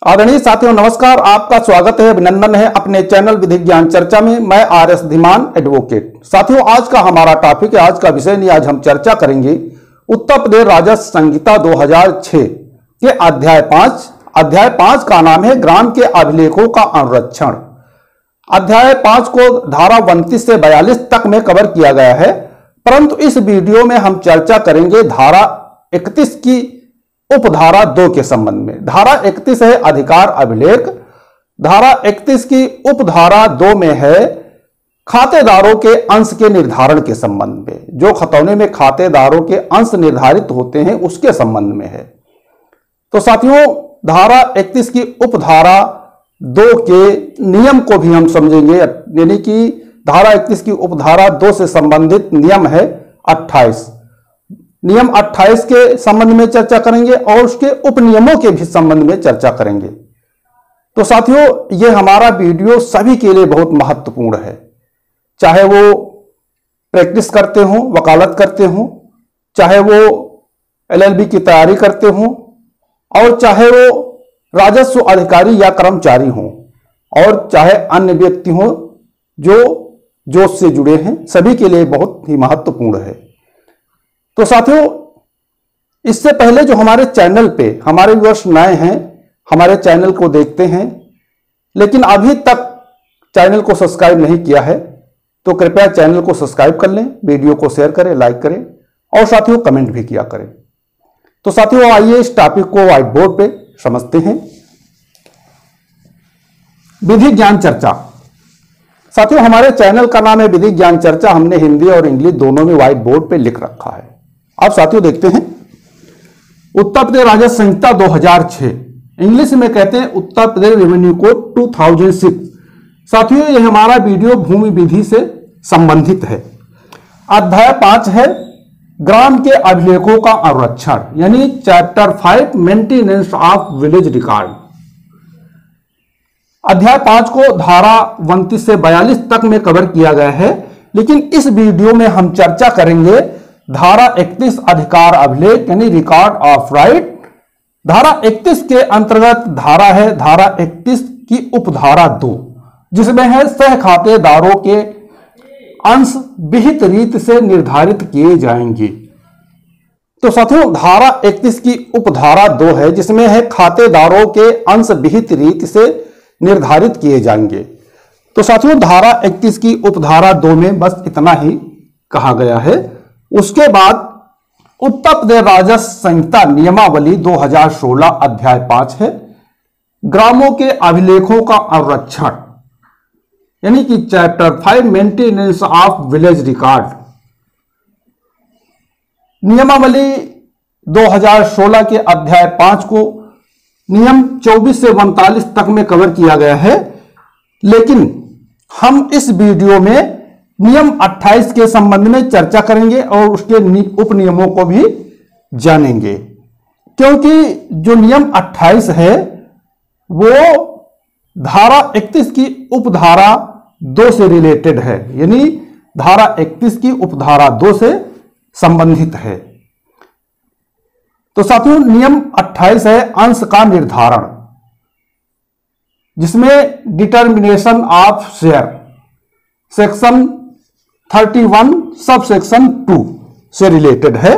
आदरणीय साथियों नमस्कार। आपका स्वागत है, अभिनंदन है अपने चैनल विधिक ज्ञान चर्चा में। मैं आर.एस. धीमान एडवोकेट। साथियों आज का हमारा टॉपिक है, आज का विषय नहीं, आज हम चर्चा करेंगे उत्तर प्रदेश राजस्व संहिता 2006 के अध्याय 5 का नाम है ग्राम के अभिलेखों का अनुरक्षण। अध्याय 5 को धारा 29 से 42 तक में कवर किया गया है, परंतु इस वीडियो में हम चर्चा करेंगे धारा 31 की उपधारा 2 के संबंध में। धारा 31 है अधिकार अभिलेख। धारा 31 की उपधारा 2 में है खातेदारों के अंश के निर्धारण के संबंध में। जो खतौनी में खातेदारों के अंश निर्धारित होते हैं उसके संबंध में है। तो साथियों धारा 31 की उपधारा 2 के नियम को भी हम समझेंगे, यानी कि धारा 31 की उपधारा 2 से संबंधित नियम है 28। नियम 28 के संबंध में चर्चा करेंगे और उसके उपनियमों के भी संबंध में चर्चा करेंगे। तो साथियों ये हमारा वीडियो सभी के लिए बहुत महत्वपूर्ण है, चाहे वो प्रैक्टिस करते हो, वकालत करते हो, चाहे वो LLB की तैयारी करते हो, और चाहे वो राजस्व अधिकारी या कर्मचारी हो, और चाहे अन्य व्यक्ति हो जो जोश से जुड़े हैं, सभी के लिए बहुत ही महत्वपूर्ण है। तो साथियों इससे पहले जो हमारे चैनल पे हमारे व्यूअर्स नए हैं, हमारे चैनल को देखते हैं लेकिन अभी तक चैनल को सब्सक्राइब नहीं किया है, तो कृपया चैनल को सब्सक्राइब कर लें, वीडियो को शेयर करें, लाइक करें और साथियों कमेंट भी किया करें। तो साथियों आइए इस टॉपिक को व्हाइट बोर्ड पे समझते हैं। विधिक ज्ञान चर्चा। साथियों हमारे चैनल का नाम है विधिक ज्ञान चर्चा। हमने हिंदी और इंग्लिश दोनों में व्हाइट बोर्ड पे लिख रखा है। अब साथियों देखते हैं उत्तर प्रदेश राजस्व संहिता 2006, इंग्लिश में कहते हैं उत्तर प्रदेश रेवेन्यू कोड 2006। साथियों ये हमारा वीडियो भूमि विधि से संबंधित है। अध्याय 5 है ग्राम के अभिलेखों का अनुरक्षण, यानी chapter 5 maintenance of village record. अध्याय 5 को धारा 29 से 42 तक में कवर किया गया है, लेकिन इस वीडियो में हम चर्चा करेंगे धारा 31 अधिकार अभिलेख यानी रिकॉर्ड ऑफ राइट। धारा 31 के अंतर्गत धारा है धारा 31 की उपधारा 2, जिसमें है सह खातेदारों के अंश विहित रीत से निर्धारित किए जाएंगे। तो साथियों धारा 31 की उपधारा 2 है, जिसमें है खातेदारों के अंश विहित रीत से निर्धारित किए जाएंगे। तो साथियों धारा 31 की उपधारा 2 में बस इतना ही कहा गया है। उसके बाद उत्तर प्रदेश राजस्व संहिता नियमावली 2016 अध्याय 5 है ग्रामों के अभिलेखों का अनुरक्षण, यानी कि chapter 5 maintenance of village record. नियमावली 2016 के अध्याय 5 को नियम 24 से 39 तक में कवर किया गया है, लेकिन हम इस वीडियो में नियम 28 के संबंध में चर्चा करेंगे और उसके उपनियमों को भी जानेंगे, क्योंकि जो नियम 28 है वो धारा 31 की उपधारा 2 से रिलेटेड है, यानी धारा 31 की उपधारा 2 से संबंधित है। तो साथियों नियम 28 है अंश का निर्धारण, जिसमें determination of share section 31 sub section 2 से रिलेटेड है।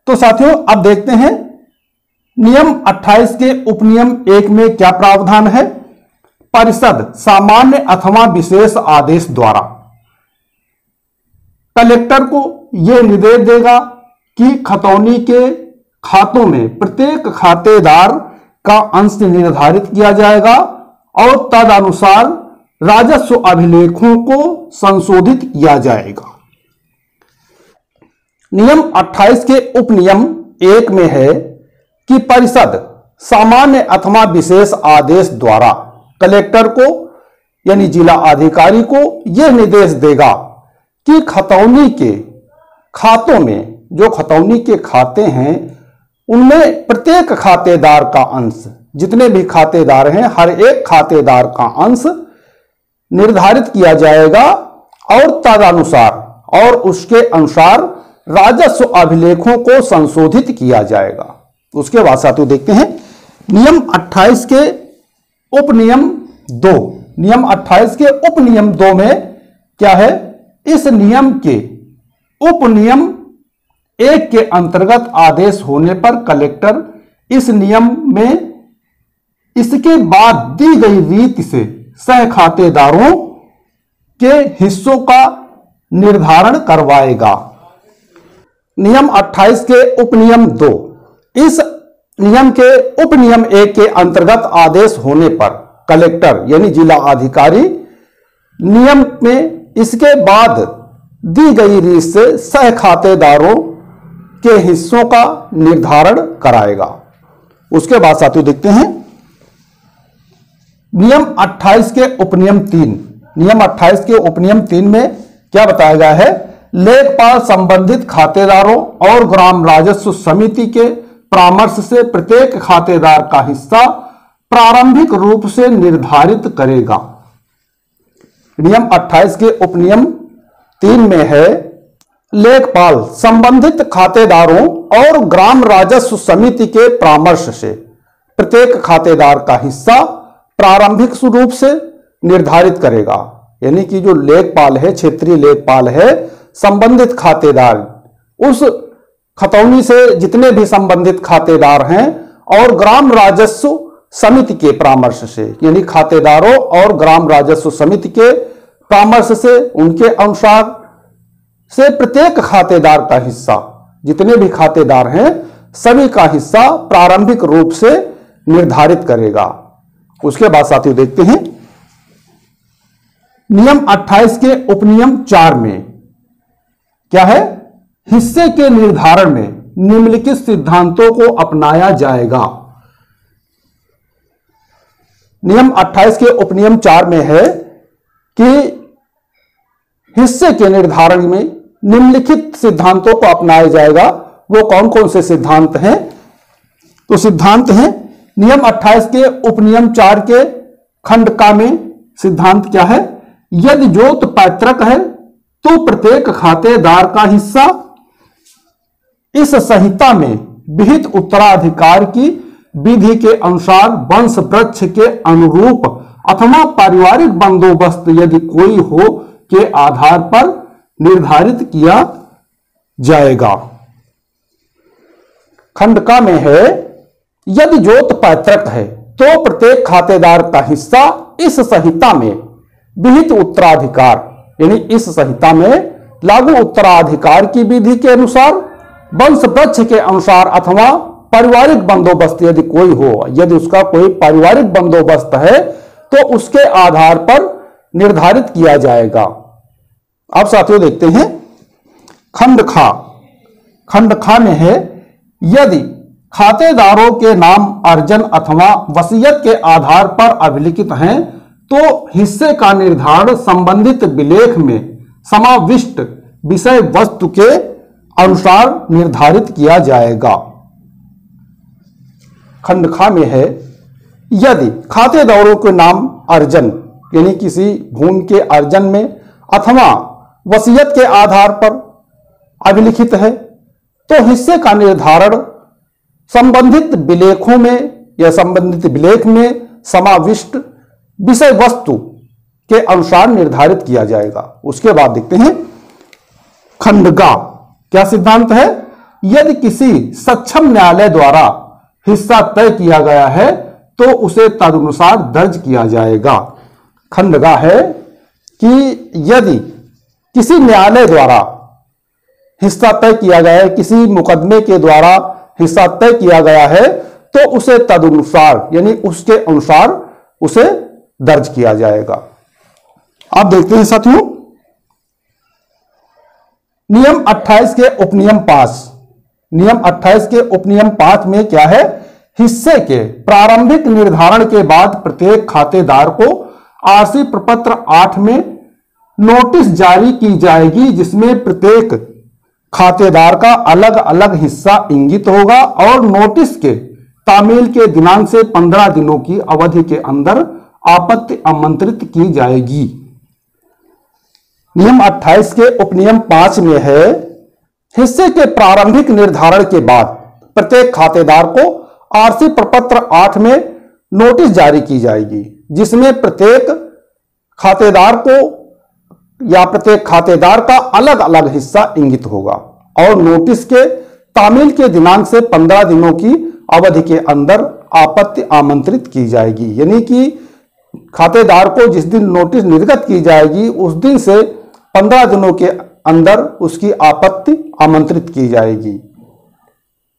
तो साथियों अब देखते हैं नियम 28 के उपनियम 1 में क्या प्रावधान है। परिषद सामान्य अथवा विशेष आदेश द्वारा कलेक्टर को यह निर्देश देगा कि खतौनी के खातों में प्रत्येक खातेदार का अंश निर्धारित किया जाएगा और तदनुसार राजस्व अभिलेखों को संशोधित किया जाएगा। नियम 28 के उपनियम 1 में है कि परिषद सामान्य अथवा विशेष आदेश द्वारा कलेक्टर को यानी जिला अधिकारी को यह निर्देश देगा कि खतौनी के खातों में, जो खतौनी के खाते हैं उनमें प्रत्येक खातेदार का अंश, जितने भी खातेदार हैं हर एक खातेदार का अंश निर्धारित किया जाएगा और तदनुसार और उसके अनुसार राजस्व अभिलेखों को संशोधित किया जाएगा। उसके बाद साथियों देखते हैं नियम 28 के उपनियम 2, नियम 28 के उपनियम 2 में क्या है, इस नियम के उपनियम 1 के अंतर्गत आदेश होने पर कलेक्टर इस नियम में इसके बाद दी गई रीति से सह खातेदारों के हिस्सों का निर्धारण करवाएगा। नियम 28 के उपनियम 2, इस नियम के उपनियम 1 के अंतर्गत आदेश होने पर कलेक्टर यानी जिला अधिकारी नियम में इसके बाद दी गई रीत से सह खातेदारों के हिस्सों का निर्धारण कराएगा। उसके बाद साथियों देखते हैं नियम 28 के उपनियम 3, नियम 28 के उपनियम 3 में क्या बताया गया है, लेखपाल संबंधित खातेदारों और ग्राम राजस्व समिति के परामर्श से प्रत्येक खातेदार का हिस्सा प्रारंभिक रूप से निर्धारित करेगा। नियम 28 के उपनियम 3 में है, लेखपाल संबंधित खातेदारों और ग्राम राजस्व समिति के परामर्श से प्रत्येक खातेदार का हिस्सा प्रारंभिक रूप से निर्धारित करेगा। यानी कि जो लेखपाल है, क्षेत्रीय लेखपाल है, संबंधित खातेदार उस खतौनी से जितने भी संबंधित खातेदार हैं और ग्राम राजस्व समिति के परामर्श से, यानी खातेदारों और ग्राम राजस्व समिति के परामर्श से उनके अनुसार से प्रत्येक खातेदार का हिस्सा, जितने भी खातेदार हैं सभी का हिस्सा प्रारंभिक रूप से निर्धारित करेगा। उसके बाद साथियों देखते हैं नियम 28 के उपनियम 4 में क्या है, हिस्से के निर्धारण में निम्नलिखित सिद्धांतों को अपनाया जाएगा। नियम 28 के उपनियम 4 में है कि हिस्से के निर्धारण में निम्नलिखित सिद्धांतों को अपनाया जाएगा। वो कौन कौन से सिद्धांत हैं? तो सिद्धांत हैं नियम 28 के उपनियम 4 के खंड का में सिद्धांत क्या है, यदि जोत पैतृक है तो प्रत्येक खातेदार का हिस्सा इस संहिता में विहित उत्तराधिकार की विधि के अनुसार वंश वृक्ष के अनुरूप अथवा पारिवारिक बंदोबस्त यदि कोई हो के आधार पर निर्धारित किया जाएगा। खंड का में है, यदि जोत पैतृक है तो प्रत्येक खातेदार का हिस्सा इस संहिता में विहित उत्तराधिकार यानी इस संहिता में लागू उत्तराधिकार की विधि के अनुसार वंश वृक्ष के अनुसार अथवा पारिवारिक बंदोबस्त यदि कोई हो, यदि उसका कोई पारिवारिक बंदोबस्त है तो उसके आधार पर निर्धारित किया जाएगा। अब साथियों देखते हैं खंड खा। खंड खा में है, यदि खातेदारों के नाम अर्जन अथवा वसीयत के आधार पर अभिलिखित हैं तो हिस्से का निर्धारण संबंधित विलेख में समाविष्ट विषय वस्तु के अनुसार निर्धारित किया जाएगा। खंड खा में है, यदि खातेदारों के नाम अर्जन यानी किसी भूमि के अर्जन में अथवा वसीयत के आधार पर अभिलिखित है तो हिस्से का निर्धारण संबंधित विलेखों में या संबंधित विलेख में समाविष्ट विषय वस्तु के अनुसार निर्धारित किया जाएगा। उसके बाद देखते हैं खंडगा। क्या सिद्धांत है, यदि किसी सक्षम न्यायालय द्वारा हिस्सा तय किया गया है तो उसे तदनुसार दर्ज किया जाएगा। खंडगा है कि यदि किसी न्यायालय द्वारा हिस्सा तय किया गया है, किसी मुकदमे के द्वारा हिस्सा तय किया गया है तो उसे तदनुसार यानी उसके अनुसार उसे दर्ज किया जाएगा। अब देखते हैं साथियों नियम 28 के उपनियम 5। नियम 28 के उपनियम 5 में क्या है, हिस्से के प्रारंभिक निर्धारण के बाद प्रत्येक खातेदार को आरसी प्रपत्र 8 में नोटिस जारी की जाएगी जिसमें प्रत्येक खातेदार का अलग अलग हिस्सा इंगित होगा और नोटिस के तामील के दिनांक से 15 दिनों की अवधि के अंदर आपत्ति आमंत्रित की जाएगी। नियम 28 के उपनियम 5 में है, हिस्से के प्रारंभिक निर्धारण के बाद प्रत्येक खातेदार को आरसी प्रपत्र 8 में नोटिस जारी की जाएगी, जिसमें प्रत्येक खातेदार को या प्रत्येक खातेदार का अलग अलग हिस्सा इंगित होगा और नोटिस के तामील के दिनांक से 15 दिनों की अवधि के अंदर आपत्ति आमंत्रित की जाएगी। यानी कि खातेदार को जिस दिन नोटिस निर्गत की जाएगी उस दिन से 15 दिनों के अंदर उसकी आपत्ति आमंत्रित की जाएगी।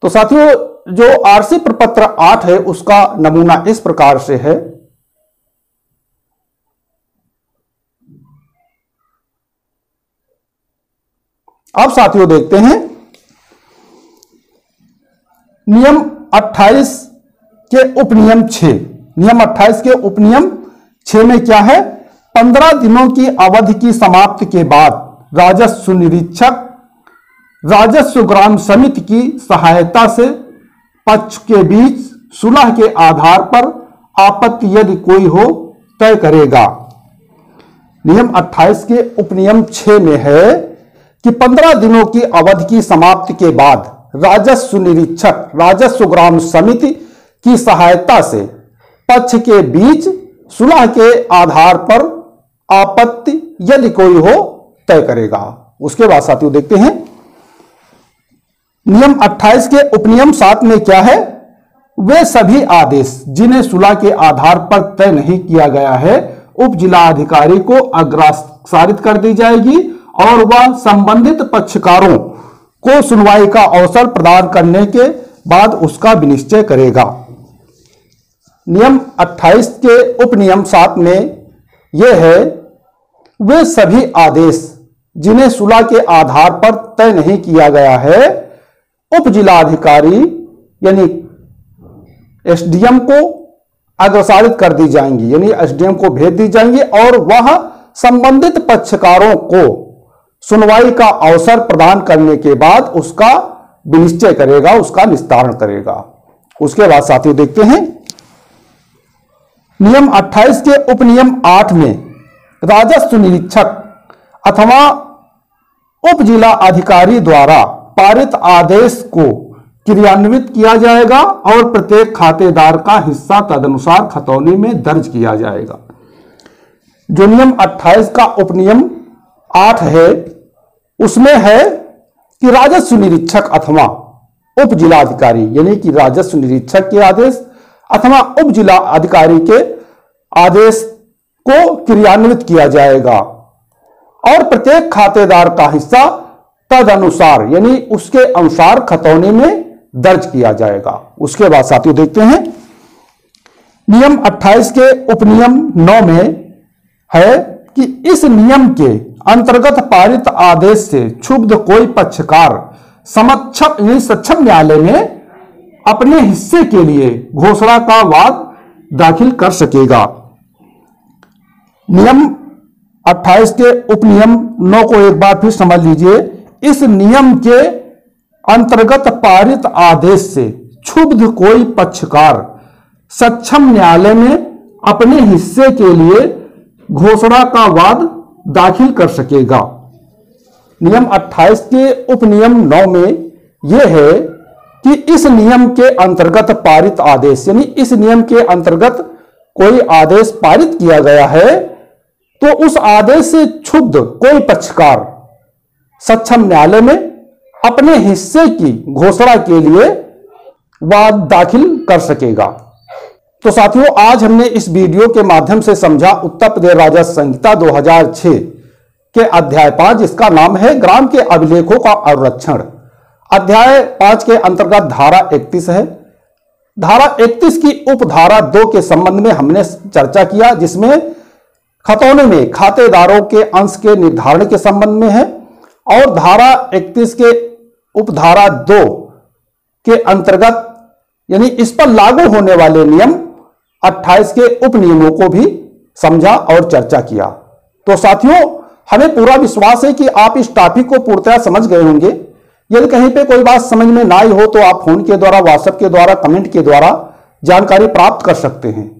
तो साथियों, जो आरसी प्रपत्र 8 है उसका नमूना इस प्रकार से है। अब साथियों देखते हैं नियम 28 के उपनियम 6। नियम 28 के उपनियम 6 में क्या है? 15 दिनों की अवधि की समाप्ति के बाद राजस्व निरीक्षक राजस्व ग्राम समिति की सहायता से पक्ष के बीच सुलह के आधार पर आपत्ति यदि कोई हो तय करेगा। नियम 28 के उपनियम 6 में है कि 15 दिनों की अवधि की समाप्ति के बाद राजस्व निरीक्षक राजस्व ग्राम समिति की सहायता से पक्ष के बीच सुलह के आधार पर आपत्ति यदि कोई हो तय करेगा। उसके बाद साथियों देखते हैं नियम 28 के उपनियम 7 में क्या है? वे सभी आदेश जिन्हें सुलह के आधार पर तय नहीं किया गया है उप जिला अधिकारी को अग्रसारित कर दी जाएगी और वह संबंधित पक्षकारों को सुनवाई का अवसर प्रदान करने के बाद उसका विनिश्चय करेगा। नियम 28 के उपनियम 7 में यह है, वे सभी आदेश जिन्हें सुलह के आधार पर तय नहीं किया गया है उप जिलाधिकारी यानी एसडीएम को अग्रसारित कर दी जाएंगी, यानी एसडीएम को भेज दी जाएंगी और वह संबंधित पक्षकारों को सुनवाई का अवसर प्रदान करने के बाद उसका विनिश्चय करेगा, उसका निस्तारण करेगा। उसके बाद साथियों देखते हैं नियम 28 के उपनियम 8 में राजस्व निरीक्षक अथवा उप जिला अधिकारी द्वारा पारित आदेश को क्रियान्वित किया जाएगा और प्रत्येक खातेदार का हिस्सा तदनुसार खतौनी में दर्ज किया जाएगा। जो नियम 28 का उपनियम 8 है उसमें है कि राजस्व निरीक्षक अथवा उप जिला अधिकारी यानी कि राजस्व निरीक्षक के आदेश अथवा उप जिला अधिकारी के आदेश को क्रियान्वित किया जाएगा और प्रत्येक खातेदार का हिस्सा तद अनुसार यानी उसके अनुसार खतौनी में दर्ज किया जाएगा। उसके बाद साथियों देखते हैं नियम 28 के उपनियम 9 में है कि इस नियम के अंतर्गत पारित आदेश से क्षुब्ध कोई पक्षकार सक्षम न्यायालय में अपने हिस्से के लिए घोषणा का वाद दाखिल कर सकेगा। नियम 28 के उपनियम 9 को एक बार फिर समझ लीजिए। इस नियम के अंतर्गत पारित आदेश से क्षुब्ध कोई पक्षकार सक्षम न्यायालय में अपने हिस्से के लिए घोषणा का वाद दाखिल कर सकेगा। नियम 28 के उपनियम 9 में यह है कि इस नियम के अंतर्गत पारित आदेश यानी इस नियम के अंतर्गत कोई आदेश पारित किया गया है तो उस आदेश से क्षुब्ध कोई पक्षकार सक्षम न्यायालय में अपने हिस्से की घोषणा के लिए वाद दाखिल कर सकेगा। तो साथियों, आज हमने इस वीडियो के माध्यम से समझा उत्तर प्रदेश राजस्व संहिता 2006 के अध्याय 5 जिसका नाम है ग्राम के अभिलेखों का अनुरक्षण। अध्याय 5 के अंतर्गत धारा 31 है। धारा 31 की उपधारा 2 के संबंध में हमने चर्चा किया जिसमें खतौनी में खातेदारों के अंश के निर्धारण के संबंध में है और धारा 31 के उपधारा 2 के अंतर्गत यानी इस पर लागू होने वाले नियम 28 के उपनियमों को भी समझा और चर्चा किया। तो साथियों, हमें पूरा विश्वास है कि आप इस टॉपिक को पूर्णतः समझ गए होंगे। यदि कहीं पे कोई बात समझ में ना आई हो तो आप फोन के द्वारा, व्हाट्सएप के द्वारा, कमेंट के द्वारा जानकारी प्राप्त कर सकते हैं।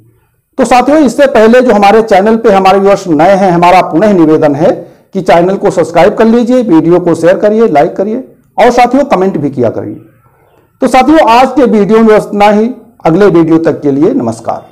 तो साथियों, इससे पहले जो हमारे चैनल पे हमारे व्यूअर्स नए हैं, हमारा पुनः निवेदन है कि चैनल को सब्सक्राइब कर लीजिए, वीडियो को शेयर करिए, लाइक करिए और साथियों कमेंट भी किया करिए। तो साथियों, आज के वीडियो में इतना ही। अगले वीडियो तक के लिए नमस्कार।